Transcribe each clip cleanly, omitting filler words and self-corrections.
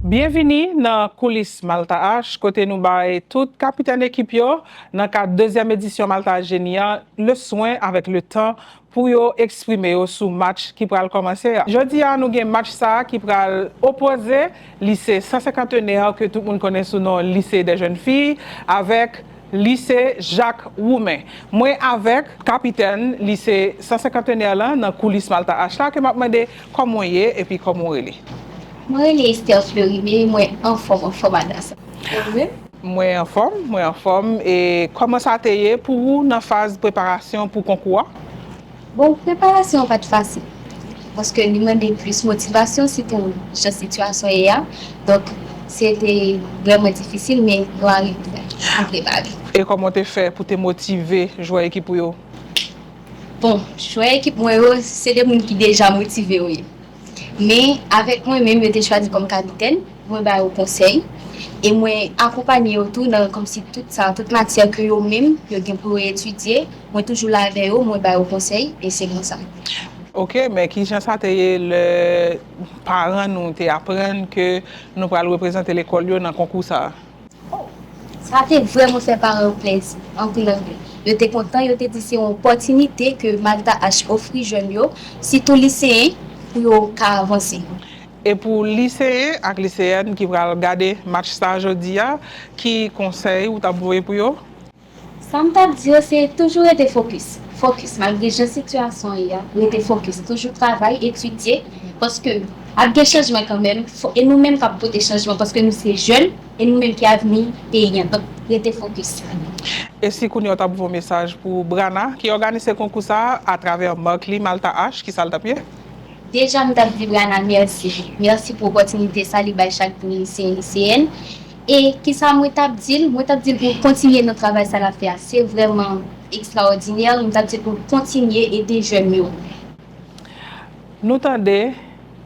Bienvenue dans Coulisses Malta H, côté nous bail tout capitaine d'équipe yo dans la deuxième édition Malta Génia, le soin avec le temps pour yo exprimer yo sous match qui pral commencer. Jeudi nous avons match ça qui pral opposer lycée 151 que tout le monde connaît sous nom lycée des jeunes filles avec lycée Jacques Roumain. Moi avec capitaine lycée 151 là dans Coulisses Malta H là que m'a demandé comment y est et puis comment il est. Moi, les Esther Fleury, mais moi, en forme à ça. Moi en forme. Et comment ça a été pour vous dans la phase de préparation pour le concours? Bon, préparation pas facile. Parce que nous demandons plus de motivation, c'est pour cette situation hier. Donc, c'était vraiment difficile, mais nous arrivons à préparer. Et comment tu fait pour te motiver à jouer l'équipe pour vous? Bon, jouer l'équipe, moi, c'est des gens qui sont déjà motivés. Oui. Mais avec moi-même, je suis choisi comme capitaine, moi, je au conseil. Et moi, accompagner autour, comme si toute matière que eux-mêmes, pour étudier, moi, toujours là avec eux, moi, je au conseil, et c'est comme ça. Ok, mais qui ça le parents nous apprennent que nous allons représenter l'école dans le concours ça? Ça a vraiment fait par un plaisir, en tout cas. J'étais content, j'étais dit c'est une opportunité que Malta H offre aux jeunes, surtout lycéens, pour avancer. Et pour lycéens et lycéennes qui vont regarder le match ça aujourd'hui, qui conseille ou t'as pour eux? Ça me dit c'est toujours être focus. Focus, malgré la situation, être focus, toujours travailler, étudier, parce que avec des changements quand même, et nous-mêmes qui avons des changements, parce que nous sommes jeunes, et nous-mêmes qui avons mis pays. Donc, être focus. Et si vous avez un message pour Brana, qui organise ce concours ça à travers Markly Malta H, qui s'alta pied? Déjà, nous avons dit Brana, merci. Merci pour l'opportunité, salut à chaque lycéenne. Et qui ça, moi, dit pour continuer notre travail, ça l'a fait. C'est vraiment extraordinaire. Nous avons dit pour continuer et aider les jeunes. Nous tendez,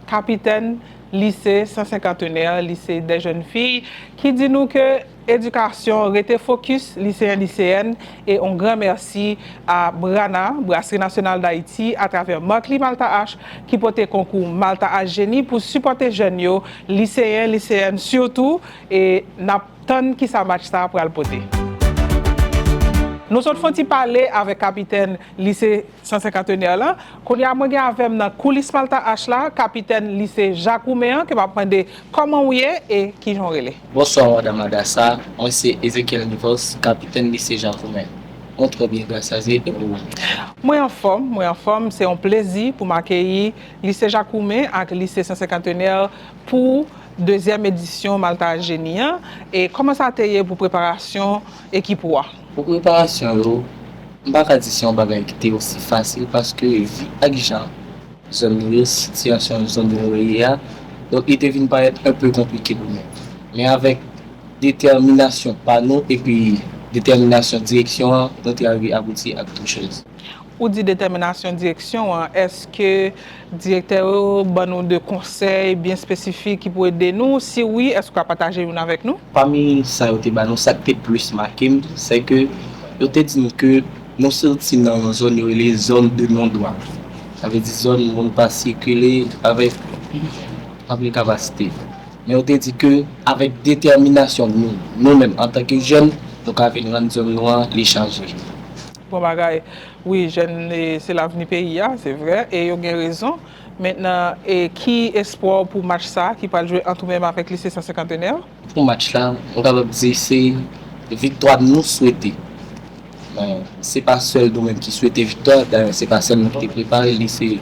capitaine lycée 151, lycée des jeunes filles, qui dit nous que l'éducation était focus lycéenne et un grand merci à Brana, Brasserie nationale d'Haïti, à travers Markly Malta H, qui porte concours Malta H Génie pour supporter jeunes, lycéennes surtout, et n'attendons qui ça match ça pour le porter. Nous sommes font parler avec capitaine lycée 151 là, qu'on y a moi avec dans Coulisses Malta H là, capitaine lycée Jacques Roumain qui m'a demandé comment vous êtes et qui j'en relais. Bonsoir madame Adassa, moi c'est Ezekiel Nivos, capitaine lycée Jacques Roumain. On très bien grâce à Dieu. Moi en forme, c'est un plaisir pour m'accueillir lycée Jacques Roumain avec lycée 151 pour deuxième édition Malta Génie. Et comment ça a été pour préparation équipe ou? Pour préparation, je ne vais pas dire si on était aussi facile parce que vu avec gens, la situation de donc il devient paraître un peu compliqué pour nous. Mais avec détermination par nous et puis détermination direction, nous avons abouti à toutes choses. Ou dit détermination direction, est-ce que le directeur a nous de conseils bien spécifiques qui pourraient aider nous? Si oui, est-ce qu'on va partager une avec nous? Parmi ça, ça qui plus marqué, c'est que nous te dit que nous sommes dans une zone les zones de non-droit. Ça veut dire zone où on ne peut pas circuler avec capacité. Mais on te dit que avec détermination, nous-mêmes en tant que jeunes, nous avons une zone noire les changer. Bon bagaille, oui, c'est l'avenir pays, c'est vrai, et il y a raison. Maintenant, et qui espoir pour match ça, qui peut jouer en tout même avec lycée 151? Pour match là, on va dire c'est victoire nous souhaiter. C'est pas seul nous-mêmes qui souhaitons victoire, c'est pas seul nous qui préparé lycée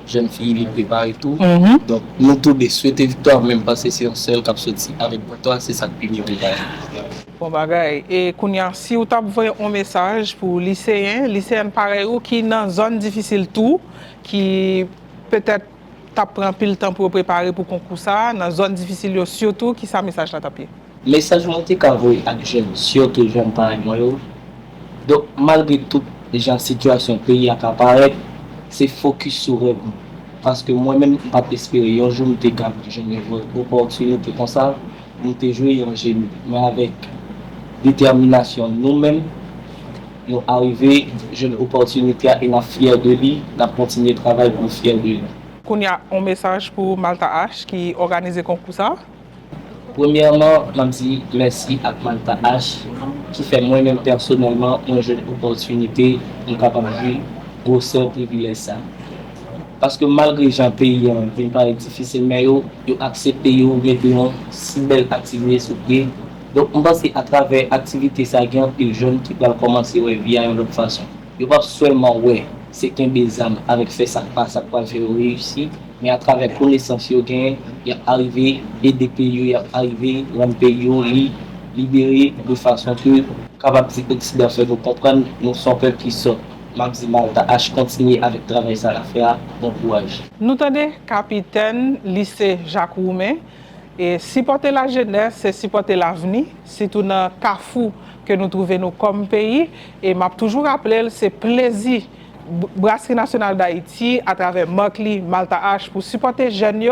jeune fille qui prépare et tout. Donc nous tous les souhaiter victoire même parce que c'est un seul qui a sorti avec victoire, c'est ça qui est Bon bagaille. Et Kounia, si vous avez un message pour lycéens pareil ou qui dans une zone difficile tout, qui peut-être prend plus le temps pour préparer pour concours ça, dans une zone difficile surtout, qui ça message là tapé? Message monté qu'envoyer à des jeunes, surtout jeunes pareil moi. Donc malgré toute les situation pays à apparaître, c'est focus sur rêve. Parce que moi-même, je pas espérer un jour je capable de jouer une opportunité comme ça, nous te jouer en génie, mais avec détermination nous-mêmes, nous arriver j'ai une opportunité et nous fiers de lui, nous continuer de travailler pour fier de lui. Il y a un message pour Malta H qui organise le concours ça? Premièrement, je dis merci à Malta H qui fait moi-même personnellement une jeune opportunité de capable de grosseur privilège ça. Parce que malgré les pays qui paraît difficile, mais ils acceptent de mettre une si belle activité sur pied. Donc, on pense qu'à travers l'activité, ça y a des jeunes qui peuvent commencer à via une autre façon. Ils ne pas seulement, c'est qu'un des âmes avec fait ça passe, ça peut réussir, mais à travers la connaissance, il y a arrivé, et des pays, il y a arrivé, un pays libéré de façon que capable de faire nous comprendre, nous sommes peuple qui sort. Malta H continuer avec le travail ça à faire, bon courage. Nous tenons capitaine lycée Jacques Roumain et supporter la jeunesse, c'est supporter l'avenir, c'est tout dans Carrefour que nous trouvons comme pays et m'a toujours rappelé c'est plaisir Brasserie nationale d'Haïti à travers Markli Malta H pour supporter jeunes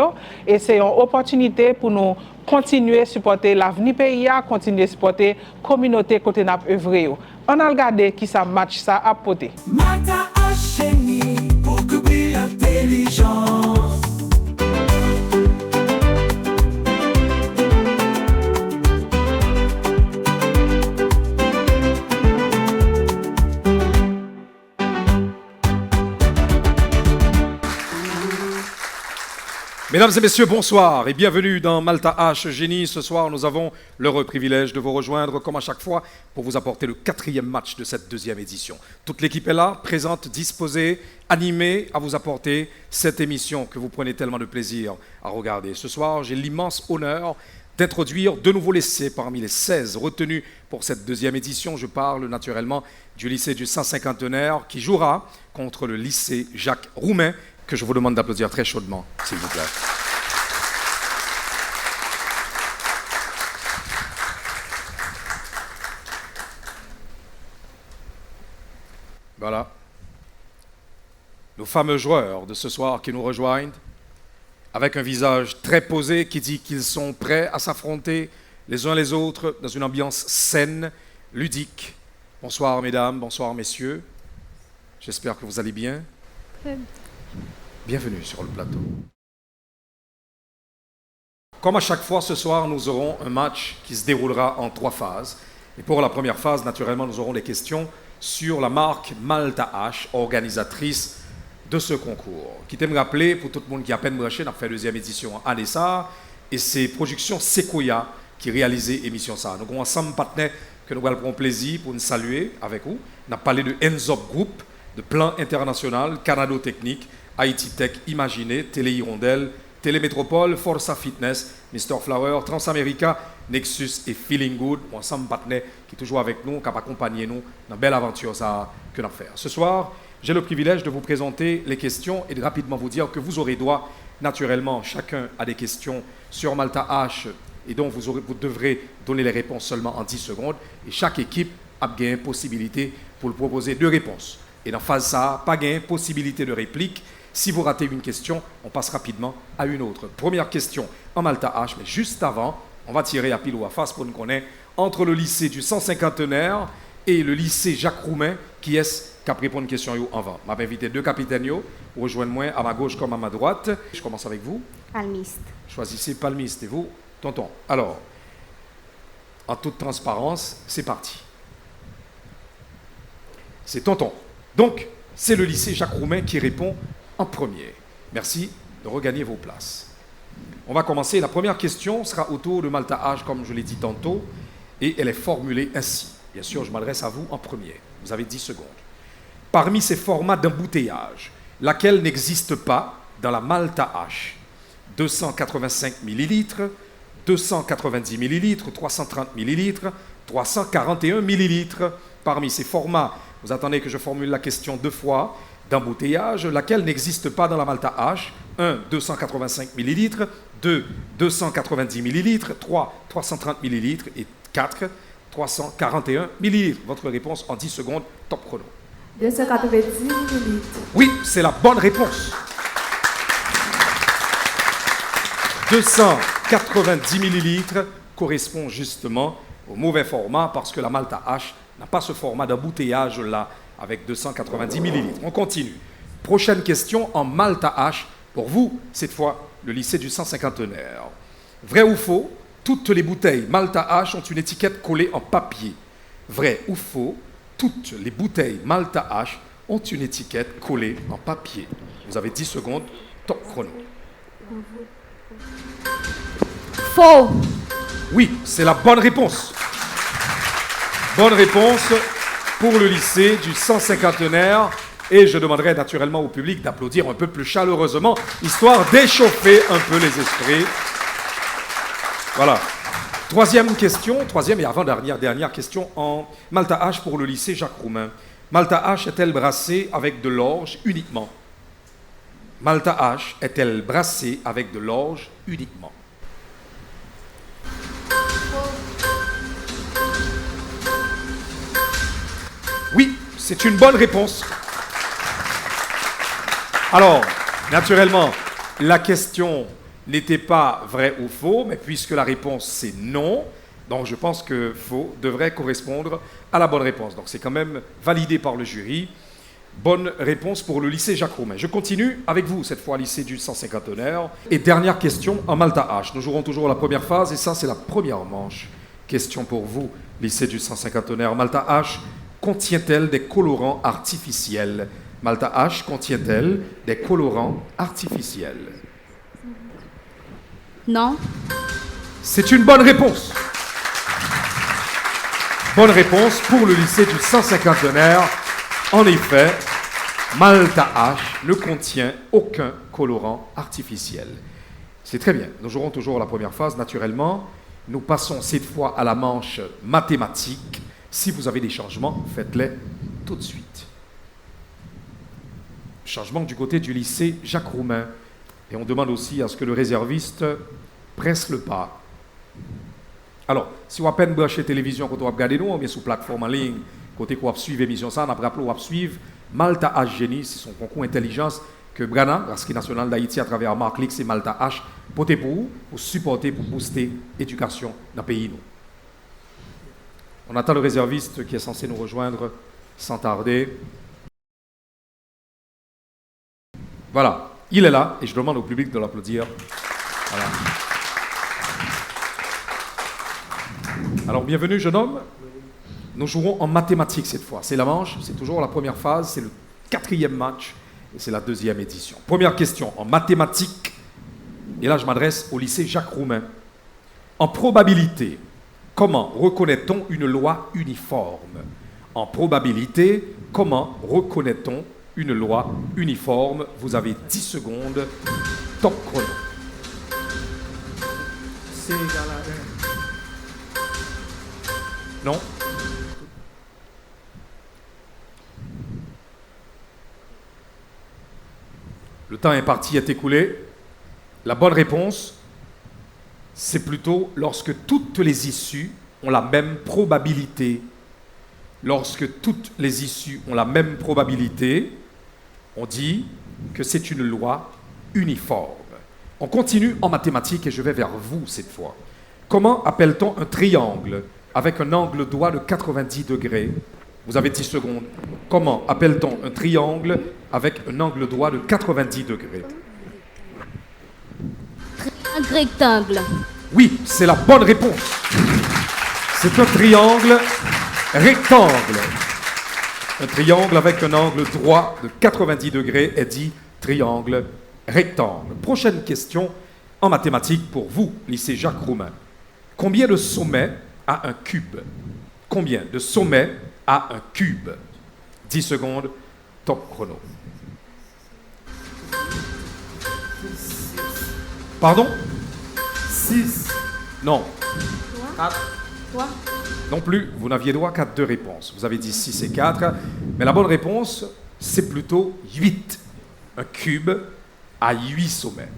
et c'est une opportunité pour nous continuer à supporter l'avenir pays, continuer à supporter la communauté côté n'a œuvré. On a regardé qui ça match ça à poter. Malta H génie pour couvrir l'intelligence. Mesdames et messieurs, bonsoir et bienvenue dans Malta H Génie. Ce soir, nous avons l'heureux privilège de vous rejoindre, comme à chaque fois, pour vous apporter le 4e match de cette 2e édition. Toute l'équipe est là, présente, disposée, animée à vous apporter cette émission que vous prenez tellement de plaisir à regarder. Ce soir, j'ai l'immense honneur d'introduire de nouveaux lycées parmi les 16 retenus pour cette 2e édition. Je parle naturellement du lycée du Saint-Cinquantenaire qui jouera contre le lycée Jacques Roumain, que je vous demande d'applaudir très chaudement, s'il vous plaît. Voilà. Nos fameux joueurs de ce soir qui nous rejoignent, avec un visage très posé qui dit qu'ils sont prêts à s'affronter les uns les autres dans une ambiance saine, ludique. Bonsoir mesdames, bonsoir messieurs. J'espère que vous allez bien. Bienvenue sur le plateau. Comme à chaque fois, ce soir, nous aurons un match qui se déroulera en 3 phases. Et pour la première phase, naturellement, nous aurons des questions sur la marque Malta H, organisatrice de ce concours. Qui t'aime rappeler, pour tout le monde qui a à peine branché, on a fait la 2e édition à Anessa, et c'est Production Sequoia qui réalisait l'émission ça. Nous avons ensemble partenaires que nous allons plaisir pour nous saluer avec vous. On a parlé de Enzop Group, de Plan International, Canado Technique, Haïti Tech, Imaginé, Télé Hirondelle, Télémétropole, Forza Fitness, Mr. Flower, Transamerica, Nexus et Feeling Good, ensemble partenaires qui sont toujours avec nous, qui accompagnent nous dans la belle aventure que nous avons. Ce soir, j'ai le privilège de vous présenter les questions et de rapidement vous dire que vous aurez droit, naturellement, chacun à des questions sur Malta H et donc vous devrez donner les réponses seulement en 10 secondes et chaque équipe a bien possibilité pour le proposer 2 réponses. Et dans phase ça, pas gain, possibilité de réplique. Si vous ratez une question, on passe rapidement à une autre. Première question en Malta H, mais juste avant, on va tirer à pile ou à face pour nous connaître entre le lycée du Saint-Cinquantenaire et le lycée Jacques Roumain, qui est-ce qui a répondu une question avant. Je vais inviter 2 capitaines, rejoignez-moi à ma gauche comme à ma droite. Je commence avec vous. Palmiste. Choisissez Palmiste et vous, tonton. Alors, en toute transparence, c'est parti. C'est tonton. Donc, c'est le lycée Jacques Roumain qui répond en premier. Merci de regagner vos places. On va commencer. La première question sera autour de Malta H, comme je l'ai dit tantôt, et elle est formulée ainsi. Bien sûr, je m'adresse à vous en premier. Vous avez 10 secondes. Parmi ces formats d'embouteillage, laquelle n'existe pas dans la Malta H? 285 ml, 290 ml, 330 ml, 341 ml. Parmi ces formats, vous attendez que je formule la question 2 fois, d'embouteillage, laquelle n'existe pas dans la Malta H. 1, 285 ml, 2, 290 ml, 3, 330 ml et 4, 341 ml. Votre réponse en 10 secondes, top chrono. 290 ml. Oui, c'est la bonne réponse. 290 ml correspond justement au mauvais format parce que la Malta H n'a pas ce format d'embouteillage-là avec 290 ml. On continue. Prochaine question en Malta H. Pour vous, cette fois, le lycée du Saint-Cinquantenaire. Vrai ou faux, toutes les bouteilles Malta H ont une étiquette collée en papier. Vrai ou faux, toutes les bouteilles Malta H ont une étiquette collée en papier. Vous avez 10 secondes, top chrono. Faux. Oui, c'est la bonne réponse. Bonne réponse pour le lycée du 150e. Et je demanderai naturellement au public d'applaudir un peu plus chaleureusement, histoire d'échauffer un peu les esprits. Voilà. Troisième question, troisième et avant-dernière question en Malta H pour le lycée Jacques Roumain. Malta H est-elle brassée avec de l'orge uniquement? Malta H est-elle brassée avec de l'orge uniquement? Oui, c'est une bonne réponse. Alors, naturellement, la question n'était pas vrai ou faux, mais puisque la réponse c'est non, donc je pense que faux devrait correspondre à la bonne réponse. Donc c'est quand même validé par le jury. Bonne réponse pour le lycée Jacques Roumain. Je continue avec vous, cette fois, lycée du 150e. Et dernière question en Malta H. Nous jouerons toujours la première phase, et ça, c'est la première manche. Question pour vous, lycée du 150e. Malta H contient-elle des colorants artificiels? Malta H contient-elle des colorants artificiels? Non. C'est une bonne réponse. Bonne réponse pour le lycée du 150e. En effet, Malta H ne contient aucun colorant artificiel. C'est très bien. Nous jouerons toujours la première phase, naturellement. Nous passons cette fois à la manche mathématique. Si vous avez des changements, faites-les tout de suite. Changement du côté du lycée Jacques Roumain. Et on demande aussi à ce que le réserviste presse le pas. Alors, si vous avez à peine branché télévision quand vous regardez nous, on est sur plateforme en ligne, côté qu'on va suivre l'émission, ça, on a rappelé, on va suivre Malta H Génie, c'est son concours intelligence que Brana, Brasserie nationale d'Haïti, à travers Marc Lix et Malta H, porter pour vous, pour supporter, pour booster l'éducation dans le pays. Nous. On attend le réserviste qui est censé nous rejoindre sans tarder. Voilà, il est là et je demande au public de l'applaudir. Voilà. Alors, bienvenue, jeune homme. Nous jouerons en mathématiques cette fois. C'est la manche, c'est toujours la première phase, c'est le 4e match et c'est la 2e édition. Première question en mathématiques. Et là, je m'adresse au lycée Jacques Roumain. En probabilité, comment reconnaît-on une loi uniforme? En probabilité, comment reconnaît-on une loi uniforme? Vous avez 10 secondes. Top chrono. C'est égal à 1. Non? Le temps imparti est écoulé. La bonne réponse, c'est plutôt lorsque toutes les issues ont la même probabilité. Lorsque toutes les issues ont la même probabilité, on dit que c'est une loi uniforme. On continue en mathématiques et je vais vers vous cette fois. Comment appelle-t-on un triangle avec un angle droit de 90 degrés? Vous avez 10 secondes. Comment appelle-t-on un triangle avec un angle droit de 90 degrés? Un rectangle. Oui, c'est la bonne réponse. C'est un triangle rectangle. Un triangle avec un angle droit de 90 degrés est dit triangle rectangle. Prochaine question en mathématiques pour vous, lycée Jacques Roumain. Combien de sommets a un cube? Combien de sommets a un cube? 10 secondes, top chrono. Pardon? 6. Non. 4. 3. Non plus, vous n'aviez droit qu'à 2 réponses. Vous avez dit 6 et 4, mais la bonne réponse, c'est plutôt 8. Un cube a 8 sommets.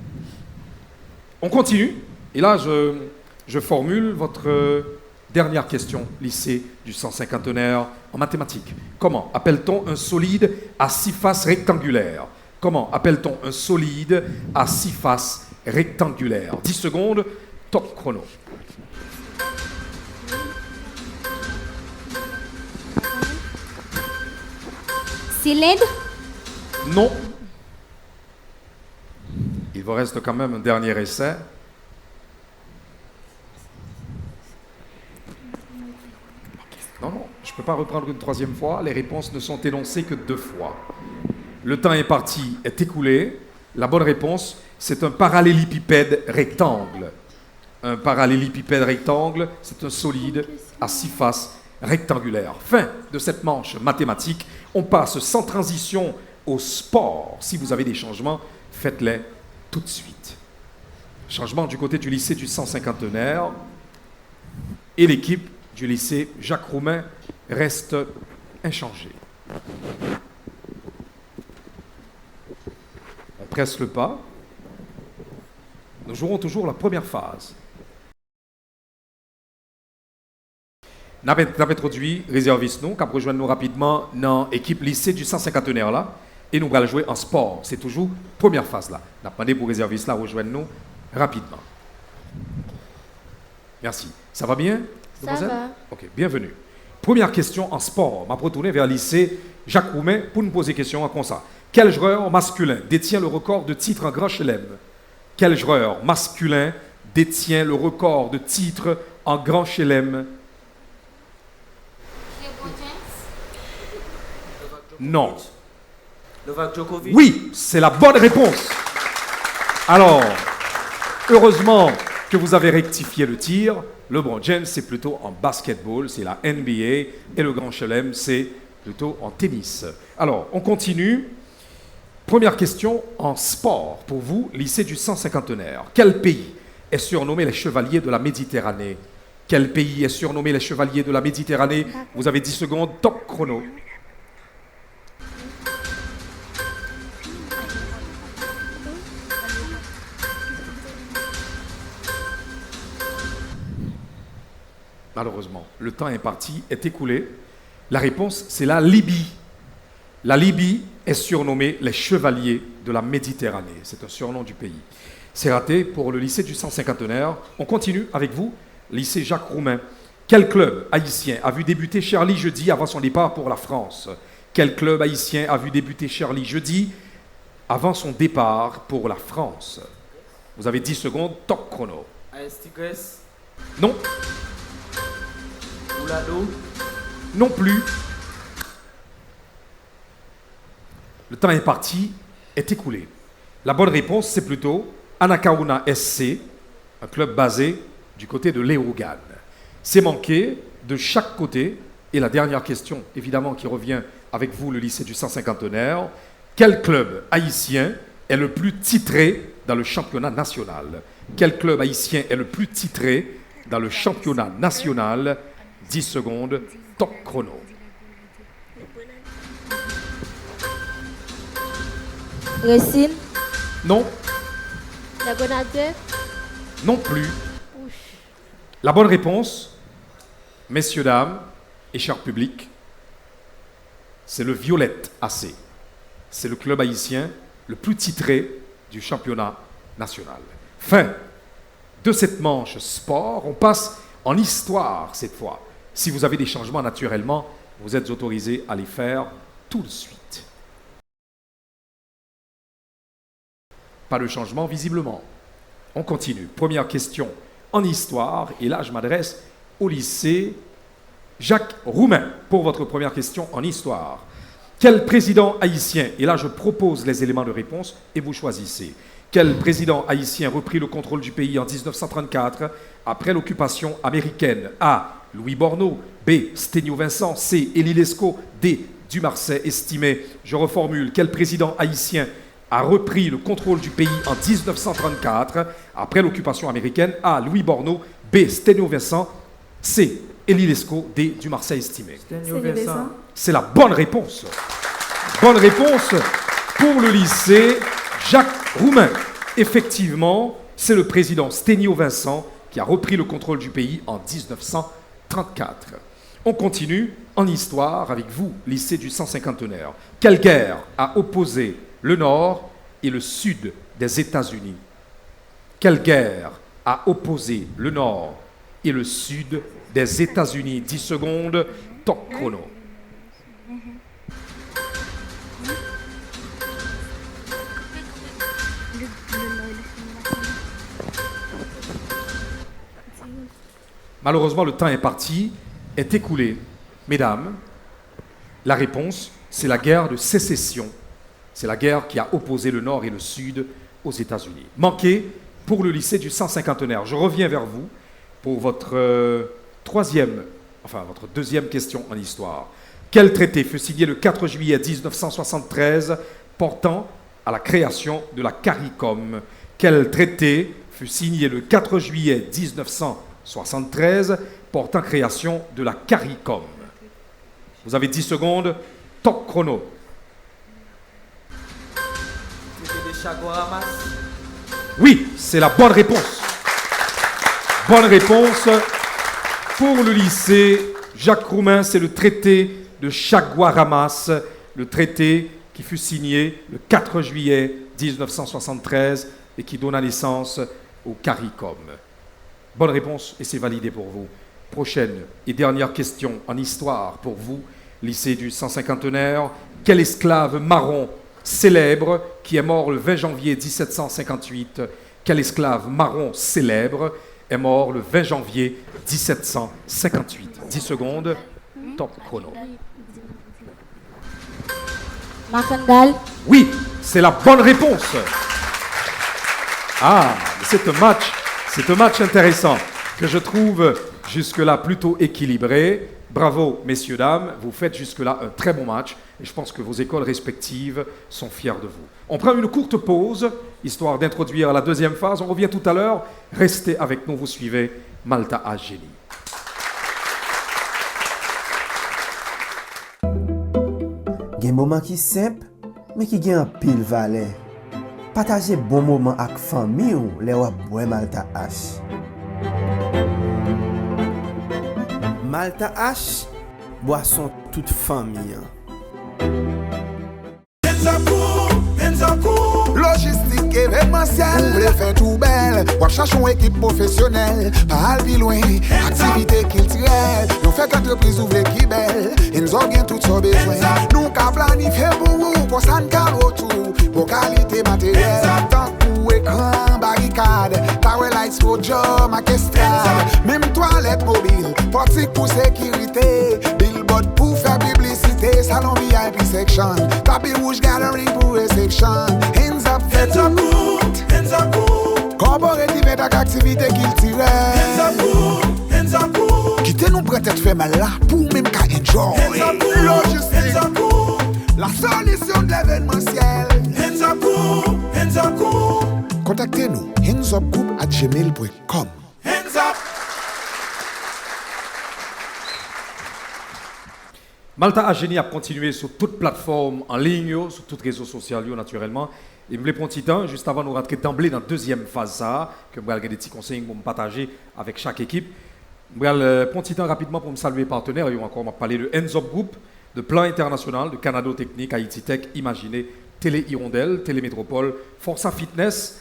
On continue, et là, je formule votre dernière question, lycée du 150e en mathématiques. Comment appelle-t-on un solide à 6 faces rectangulaires? Comment appelle-t-on un solide à 6 faces rectangulaires? 10 secondes, top chrono. Cylindre? Non. Il vous reste quand même un dernier essai. ne peux pas reprendre une troisième fois. Les réponses ne sont énoncées que 2 fois. Le temps imparti est écoulé. La bonne réponse, c'est un parallélépipède rectangle. Un parallélépipède rectangle, c'est un solide à 6 faces rectangulaires. Fin de cette manche mathématique. On passe sans transition au sport. Si vous avez des changements, faites-les tout de suite. Changement du côté du lycée du 150e et l'équipe du lycée Jacques Roumain reste inchangée. On presse le pas. Nous jouerons toujours la première phase. Nous avons introduit réserviste nous, qui a rejoint nous rapidement dans l'équipe lycée du 150e là, et nous allons jouer en sport. C'est toujours première phase là. Nous avons demandé pour réserviste là rejoindre nous rapidement. Merci. Ça va bien, demoiselle? Ça va. Ok, bienvenue. Première question en sport. Je vais retourner vers le lycée Jacques Roumain pour nous poser question comme ça. Quel joueur masculin détient le record de titres en Grand Chelem? Quel joueur masculin détient le record de titres en Grand Chelem? Non. Novak Djokovic. Oui, c'est la bonne réponse. Alors, heureusement que vous avez rectifié le tir. LeBron James, c'est plutôt en basketball, c'est la NBA. Et le Grand Chelem, c'est plutôt en tennis. Alors, on continue. Première question en sport pour vous, lycée du 150e. Quel pays est surnommé les chevaliers de la Méditerranée? Quel pays est surnommé les chevaliers de la Méditerranée? Vous avez 10 secondes, top chrono. Malheureusement, le temps imparti est écoulé. La réponse, c'est la Libye. La Libye est surnommée les chevaliers de la Méditerranée. C'est un surnom du pays. C'est raté pour le lycée du 150e. On continue avec vous, lycée Jacques Roumain. Quel club haïtien a vu débuter Charlie jeudi avant son départ pour la France? Quel club haïtien a vu débuter Charlie jeudi avant son départ pour la France? Vous avez 10 secondes, top chrono. AS Tigres. Non, Oulado. non plus. Le temps imparti est écoulé. La bonne réponse, c'est plutôt Anacaona SC, un club basé du côté de Léogane. C'est manqué de chaque côté. Et la dernière question, évidemment, qui revient avec vous, le lycée du 150e. Quel club haïtien est le plus titré dans le championnat national? Quel club haïtien est le plus titré dans le championnat national? 10 secondes, top chrono. Racine, Non, la Grenadier, non plus. La bonne réponse, messieurs, dames et cher public, c'est le Violette AC. C'est le club haïtien le plus titré du championnat national. Fin de cette manche sport. On passe en histoire cette fois. Si vous avez des changements naturellement, vous êtes autorisés à les faire tout de suite. Pas de changement visiblement. On continue. Première question en histoire. Et là, je m'adresse au lycée Jacques Roumain pour votre première question en histoire. Quel président haïtien, et là je propose les éléments de réponse et vous choisissez. Quel président haïtien reprit le contrôle du pays en 1934 après l'occupation américaine? A. Louis Borneau. B. Sténio Vincent. C. Élie Lescaut. D. Dumarsais estimé. Je reformule. Quel président haïtien a repris le contrôle du pays en 1934 après l'occupation américaine? A. Louis Borneau. B. Sténio Vincent. C. Élie Lescaut. D. Dumarsais estimé. Sténio Vincent. C'est la bonne réponse. Bonne réponse pour le lycée Jacques Roumain. Effectivement, c'est le président Sténio Vincent qui a repris le contrôle du pays en 1934. On continue en histoire avec vous, lycée du 150e. Quelle guerre a opposé le nord et le sud des États-Unis? Quelle guerre a opposé le nord et le sud des États-Unis? 10 secondes, top chrono. Malheureusement, le temps imparti est écoulé. Mesdames, la réponse, c'est la guerre de sécession. C'est la guerre qui a opposé le Nord et le Sud aux États-Unis. Manqué pour le lycée du 150e. Je reviens vers vous pour votre votre deuxième question en histoire. Quel traité fut signé le 4 juillet 1973 portant à la création de la CARICOM? Quel traité fut signé le 4 juillet 1973 portant création de la CARICOM? Vous avez 10 secondes. Top chrono. Oui, c'est la bonne réponse. Bonne réponse pour le lycée Jacques Roumain, c'est le traité de Chaguaramas, le traité qui fut signé le 4 juillet 1973 et qui donna naissance au CARICOM. Bonne réponse et c'est validé pour vous. Prochaine et dernière question en histoire pour vous, lycée du 150e. Quel esclave marron célèbre qui est mort le 20 janvier 1758? Quel esclave marron célèbre est mort le 20 janvier 1758? 10 secondes, top chrono. Macandal. Oui, c'est la bonne réponse. Ah, c'est un match intéressant que je trouve jusque-là plutôt équilibré. Bravo, messieurs, dames, vous faites jusque-là un très bon match et je pense que vos écoles respectives sont fières de vous. On prend une courte pause, histoire d'introduire la deuxième phase. On revient tout à l'heure. Restez avec nous, vous suivez Malta H Génie. Gen moment qui simple, mais qui gen pile valeur. Partager bon moment avec famille ou les wap boire Malta H. Malta H, boisson toute famille. Logistique événementielle, vous voulez faire tout belle. Ou chercher une équipe professionnelle, pas aller loin. Activité culturelle, nous fait qu'entreprise ouvre qui belle. Et nous avons tout ce besoin. Nous avons planifié pour vous, pour ça nous avons retour. Pour qualité matérielle, tant pour écran, barricade, tower lights pour job, orchestral. Même toilette mobile, portique pour sécurité. Billboard pour faire publicité, salon VIP section. Tapis rouge gathering pour réception. Hands up, faites up, hands up, corporative et activité culturelle. Hands up, quittez nous peut-être fait mal là pour même qu'à enjoy. Logistique, la solution de l'événementiel. Hands up, contactez-nous, handsupgroup@gmail.com. Hands up. Malta H Génie a continué sur toute plateforme en ligne, sur tous les réseaux sociaux naturellement. Et je voulais prendre un petit temps, juste avant de nous rentrer d'emblée dans la deuxième phase, que je vais avoir des petits conseils pour me partager avec chaque équipe. Je vais prendre un petit temps rapidement pour me saluer les partenaires. Et encore, on va parler de Hands Up Group, de Plan International, de Canado Technique, Haïti Tech, Imaginé, Télé Hirondelle, Télé Métropole, Forza Fitness,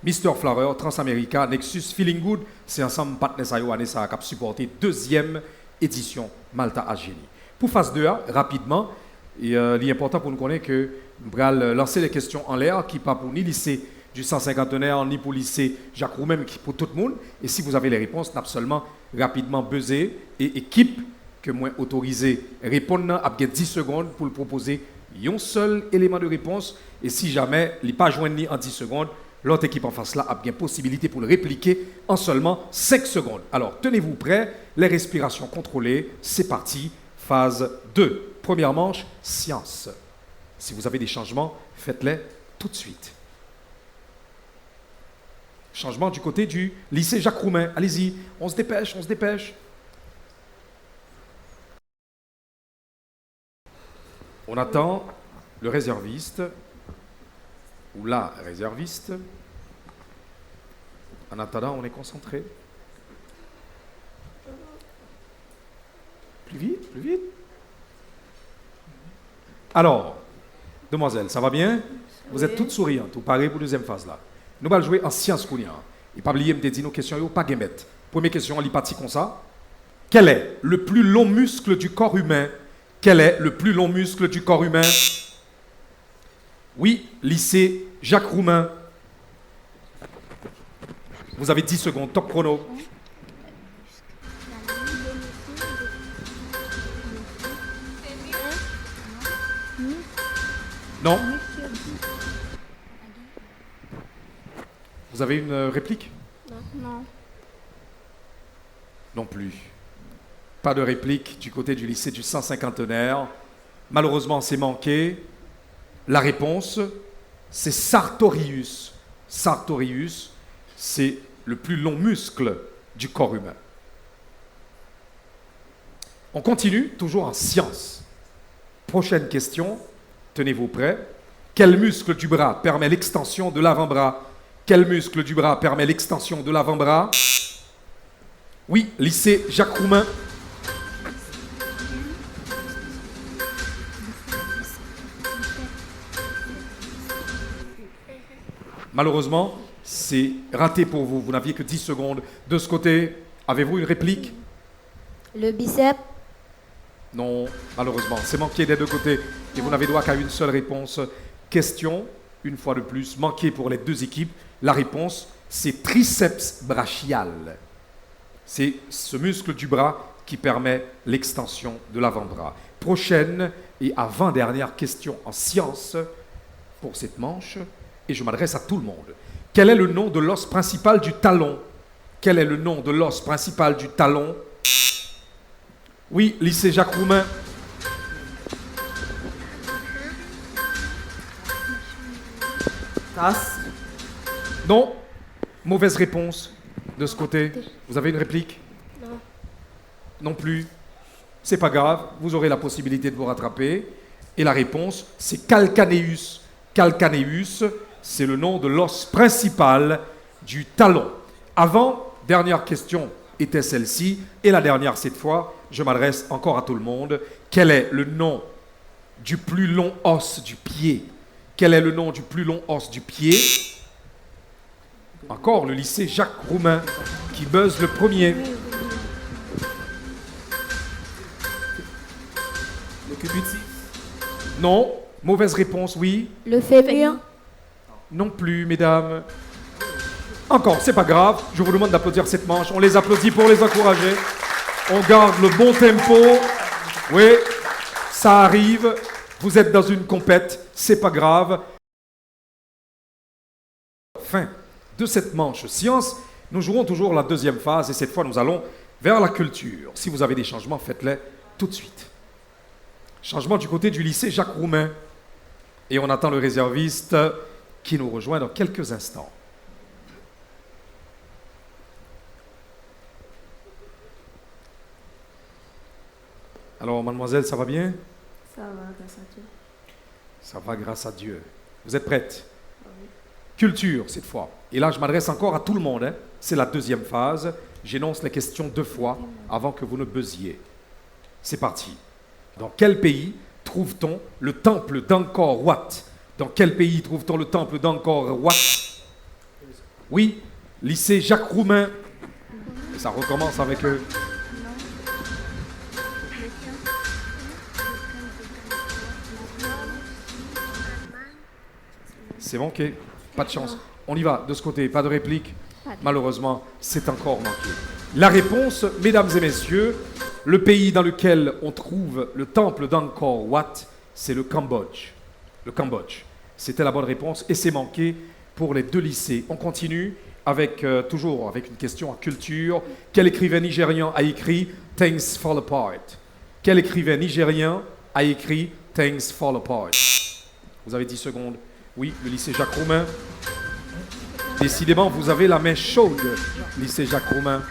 Mr. Flower, Transamerica, Nexus, Feeling Good. C'est ensemble partenaires à Yoanessa qui a supporté deuxième édition Malta H Génie. Pour phase 2A, rapidement, il est important pour nous connaître que nous allons lancer les questions en l'air, qui ne pas pour ni lycée du 150e, ni pour lycée Jacques Roumain, mais qui pour tout le monde. Et si vous avez les réponses, n'a seulement rapidement buzzer et équipe que moi autorisé répondre à 10 secondes pour le proposer un seul élément de réponse. Et si jamais il n'est pas joint en 10 secondes, l'autre équipe en face là a bien possibilité pour le répliquer en seulement 5 secondes. Alors tenez-vous prêts, les respirations contrôlées, c'est parti. Phase 2. Première manche, science. Si vous avez des changements, faites-les tout de suite. Changement du côté du lycée Jacques Roumain. Allez-y, on se dépêche, on se dépêche. On attend le réserviste ou la réserviste. En attendant, on est concentré. Plus vite, plus vite. Alors, demoiselle, ça va bien? Vous êtes toutes souriantes, vous parlez pour la deuxième phase là. Nous allons jouer en sciences coulières. Et pas oublier de dire nos questions, pas guémette. Première question, on lit partie comme ça. Quel est le plus long muscle du corps humain? Quel est le plus long muscle du corps humain? Oui, lycée Jacques Roumain. Vous avez 10 secondes, top chrono. Non. Vous avez une réplique? Non. Non plus. Pas de réplique du côté du lycée du Saint-Cinquantenaire. Malheureusement, c'est manqué. La réponse, c'est Sartorius. Sartorius, c'est le plus long muscle du corps humain. On continue, toujours en sciences. Prochaine question, tenez-vous prêts. Quel muscle du bras permet l'extension de l'avant-bras? Quel muscle du bras permet l'extension de l'avant-bras? Oui, lycée Jacques Roumain. Malheureusement, c'est raté pour vous. Vous n'aviez que 10 secondes. De ce côté, avez-vous une réplique? Le biceps. Non, malheureusement. C'est manqué des deux côtés. Et vous n'avez droit qu'à une seule réponse. Question, une fois de plus, manqué pour les deux équipes. La réponse, c'est triceps brachial. C'est ce muscle du bras qui permet l'extension de l'avant-bras. Prochaine et avant-dernière question en sciences pour cette manche. Et je m'adresse à tout le monde. Quel est le nom de l'os principal du talon? Quel est le nom de l'os principal du talon? Oui, lycée Jacques Roumain. Tasse. Non. Mauvaise réponse de ce côté. Vous avez une réplique? Non. Non plus. C'est pas grave, vous aurez la possibilité de vous rattraper. Et la réponse, c'est calcaneus. Calcaneus, c'est le nom de l'os principal du talon. Avant, dernière question était celle-ci. Et la dernière, cette fois, je m'adresse encore à tout le monde. Quel est le nom du plus long os du pied? Quel est le nom du plus long os du pied? Encore le lycée Jacques Roumain qui buzz le premier. Le cubitus. Non. Mauvaise réponse, oui. Le fémur. Non plus, mesdames. Encore, c'est pas grave. Je vous demande d'applaudir cette manche. On les applaudit pour les encourager. On garde le bon tempo. Oui, ça arrive. Vous êtes dans une compète. C'est pas grave. Fin de cette manche science. Nous jouerons toujours la deuxième phase et cette fois nous allons vers la culture. Si vous avez des changements, faites-les tout de suite. Changement du côté du lycée Jacques Roumain. Et on attend le réserviste qui nous rejoint dans quelques instants. Alors, mademoiselle, ça va bien? Ça va, grâce à Dieu. Ça va grâce à Dieu. Vous êtes prête? Oui. Culture, cette fois. Et là, je m'adresse encore à tout le monde. C'est la deuxième phase. J'énonce les questions 2 fois avant que vous ne buzziez. C'est parti. Dans quel pays trouve-t-on le temple d'Angkor Wat? Dans quel pays trouve-t-on le temple d'Angkor Wat? Oui, lycée Jacques Roumain. Et ça recommence avec eux. C'est manqué. Pas de chance. On y va, de ce côté. Pas de réplique. Malheureusement, c'est encore manqué. La réponse, mesdames et messieurs, le pays dans lequel on trouve le temple d'Angkor Wat, c'est le Cambodge. Le Cambodge. C'était la bonne réponse et c'est manqué pour les deux lycées. On continue avec, toujours avec une question en culture. Quel écrivain nigérian a écrit Things Fall Apart? Quel écrivain nigérian a écrit Things Fall Apart? Vous avez 10 secondes. Oui, le lycée Jacques Roumain. Décidément, vous avez la main chaude, lycée Jacques Roumain.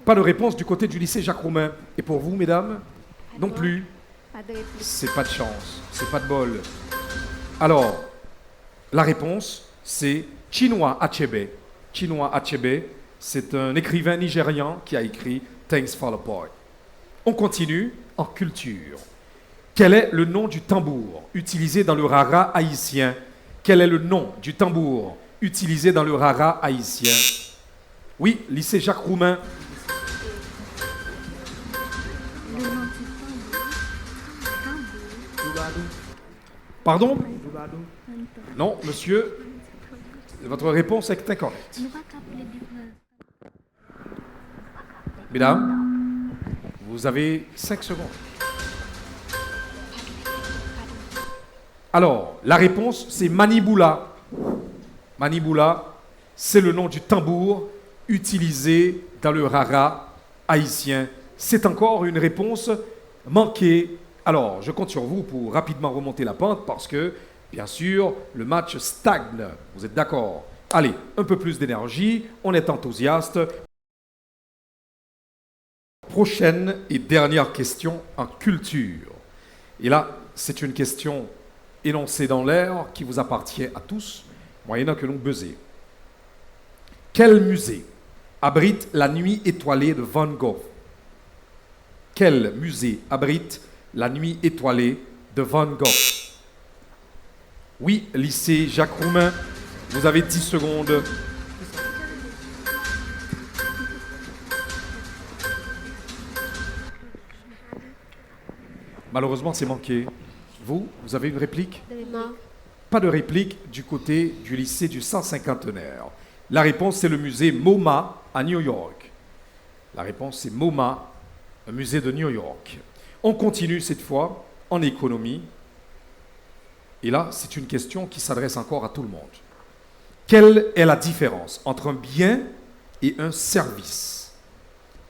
Pas de réponse du côté du lycée Jacques Roumain. Et pour vous, mesdames? Non plus. C'est pas de chance, c'est pas de bol. Alors, la réponse, c'est Chinua Achebe. Chinua Achebe, c'est un écrivain nigérian qui a écrit Things Fall Apart. On continue en culture. Quel est le nom du tambour utilisé dans le rara haïtien? Quel est le nom du tambour utilisé dans le rara haïtien? Oui, lycée Jacques Roumain. Pardon? Non, monsieur, votre réponse est incorrecte. Mesdames, vous avez 5 secondes. Alors, la réponse, c'est Maniboula. Maniboula, c'est le nom du tambour utilisé dans le rara haïtien. C'est encore une réponse manquée. Alors, je compte sur vous pour rapidement remonter la pente parce que, bien sûr, le match stagne. Vous êtes d'accord? Allez, un peu plus d'énergie, on est enthousiaste. Prochaine et dernière question en culture. Et là, c'est une question énoncée dans l'air qui vous appartient à tous, moyennant que l'on buzzer. Quel musée abrite la nuit étoilée de Van Gogh? Quel musée abrite la nuit étoilée de Van Gogh? Oui, lycée Jacques Roumain, vous avez 10 secondes. Malheureusement, c'est manqué. Vous avez une réplique? Non. Pas de réplique du côté du lycée du 150e. La réponse, c'est le musée MoMA à New York. La réponse, c'est MoMA, un musée de New York. On continue cette fois en économie. Et là, c'est une question qui s'adresse encore à tout le monde. Quelle est la différence entre un bien et un service?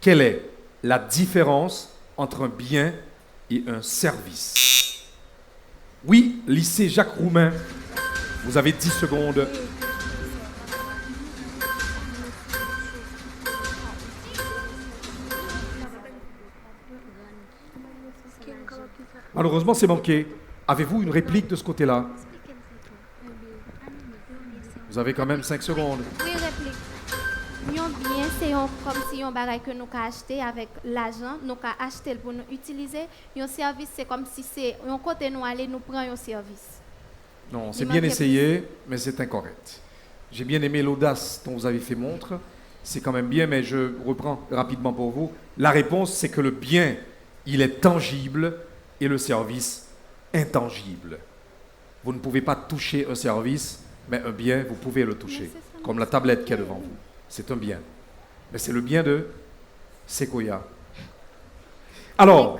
Quelle est la différence entre un bien et un service? Oui, lycée Jacques Roumain, vous avez 10 secondes. Malheureusement, c'est manqué. Avez-vous une réplique de ce côté-là? Vous avez quand même 5 secondes. Oui, réplique. Yon bien, c'est comme si on bagage que nous avons acheté avec l'argent, nous avons acheté pour nous utiliser. Un service, c'est comme si c'est un côté nous aller, nous prendre un service. Non, c'est bien essayé, mais c'est incorrect. J'ai bien aimé l'audace dont vous avez fait montre. C'est quand même bien, mais je reprends rapidement pour vous. La réponse, c'est que le bien, il est tangible et le service, intangible. Vous ne pouvez pas toucher un service, mais un bien, vous pouvez le toucher. Comme la tablette qui est devant vous. C'est un bien. Mais c'est le bien de Sequoia. Alors,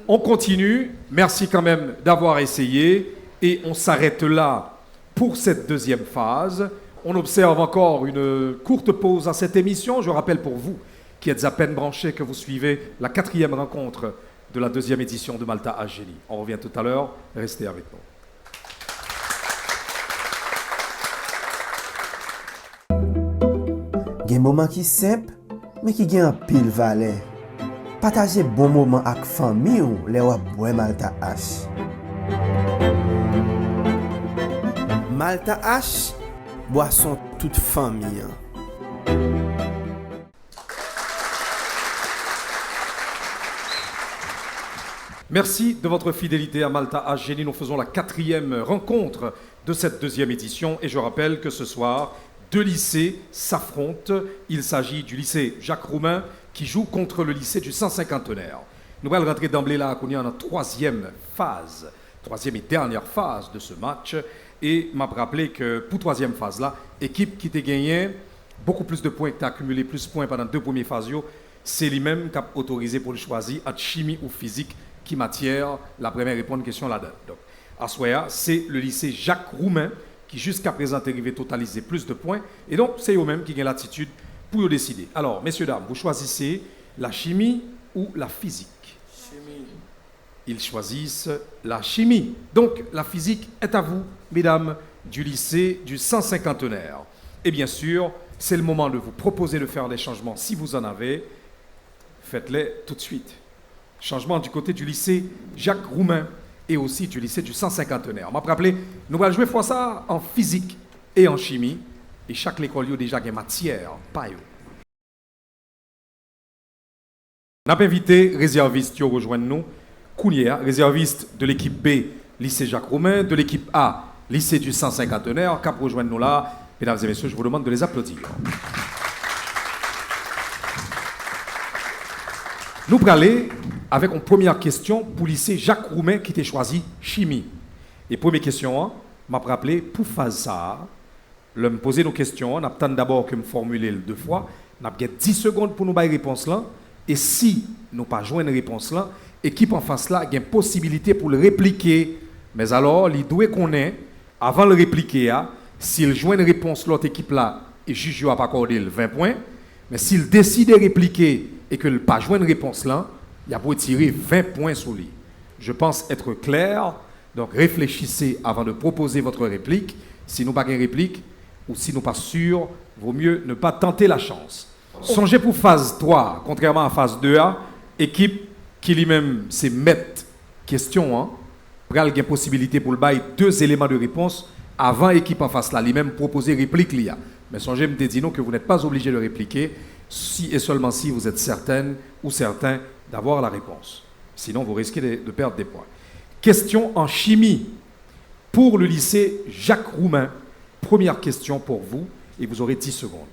on continue. Merci quand même d'avoir essayé. Et on s'arrête là pour cette deuxième phase. On observe encore une courte pause à cette émission. Je rappelle pour vous qui êtes à peine branchés que vous suivez la 4e rencontre de la 2e édition de Malta H Génie. On revient tout à l'heure. Restez avec nous. Gen moment qui simple, mais qui gen un pile valet. Partager bon moment avec famille ou les wap boire Malta H. Malta H, boisson toute famille. Merci de votre fidélité à Malta H Génie. Nous faisons la 4e rencontre de cette 2e édition. Et je rappelle que ce soir, 2 lycées s'affrontent. Il s'agit du lycée Jacques Roumain qui joue contre le lycée du 150e. Nous allons rentrer d'emblée là, qu'on est en 3e phase, 3e et dernière phase de ce match. Et m'a rappelé que pour 3e phase là, équipe qui t'a gagné beaucoup plus de points, qui t'a accumulé plus de points pendant 2 premières phases, c'est lui-même qui a autorisé pour le choisir entre chimie ou physique qui matière. La première répond à une question là-dedans. Donc, à Soya, c'est le lycée Jacques Roumain qui jusqu'à présent est arrivé à totaliser plus de points. Et donc, c'est eux-mêmes qui ont l'attitude pour décider. Alors, messieurs, dames, vous choisissez la chimie ou la physique? Chimie. Ils choisissent la chimie. Donc, la physique est à vous, mesdames, du lycée du 150e. Et bien sûr, c'est le moment de vous proposer de faire des changements. Si vous en avez, faites-les tout de suite. Changement du côté du lycée Jacques Roumain et aussi du lycée du 150e. On m'a rappelé, nous allons jouer fois ça en physique et en chimie. Et chaque école a déjà une matière, pas eux. On a invité réservistes qui rejoignent nous. Kounia, réserviste de l'équipe B, lycée Jacques Roumain, de l'équipe A, lycée du 150e, cap rejoindre nous là. Mesdames et messieurs, je vous demande de les applaudir. Nous allons aller avec une première question pour le lycée Jacques Roumain qui a choisi chimie. Et première question, m'a rappelé pour faire ça, me poser nos questions, on attend d'abord que me formuler 2 fois, on a 10 secondes pour nous donner réponse là. Et si nous pas joindre une réponse là, l'équipe en face là a une possibilité pour le répliquer. Mais alors, il doit connaître, avant de le répliquer, s'il joint une réponse l'autre équipe là, et juge n'a pas accordé 20 points, mais s'il décide de répliquer et que le pas joint une réponse là, il a pour tirer 20 points sur lui. Je pense être clair, donc réfléchissez avant de proposer votre réplique. Si nous pas une réplique, ou si nous pas sûr, vaut mieux ne pas tenter la chance. Songez pour phase 3, contrairement à phase 2A, équipe qui lui-même c'est mettre question, hein, pral une possibilité pour le bail 2 éléments de réponse avant équipe en face là, lui-même proposer réplique l'IA. Mais songez me dire que vous n'êtes pas obligé de répliquer si et seulement si vous êtes certaine ou certain d'avoir la réponse. Sinon vous risquez de perdre des points. Question en chimie pour le lycée Jacques Roumain. Première question pour vous et vous aurez 10 secondes.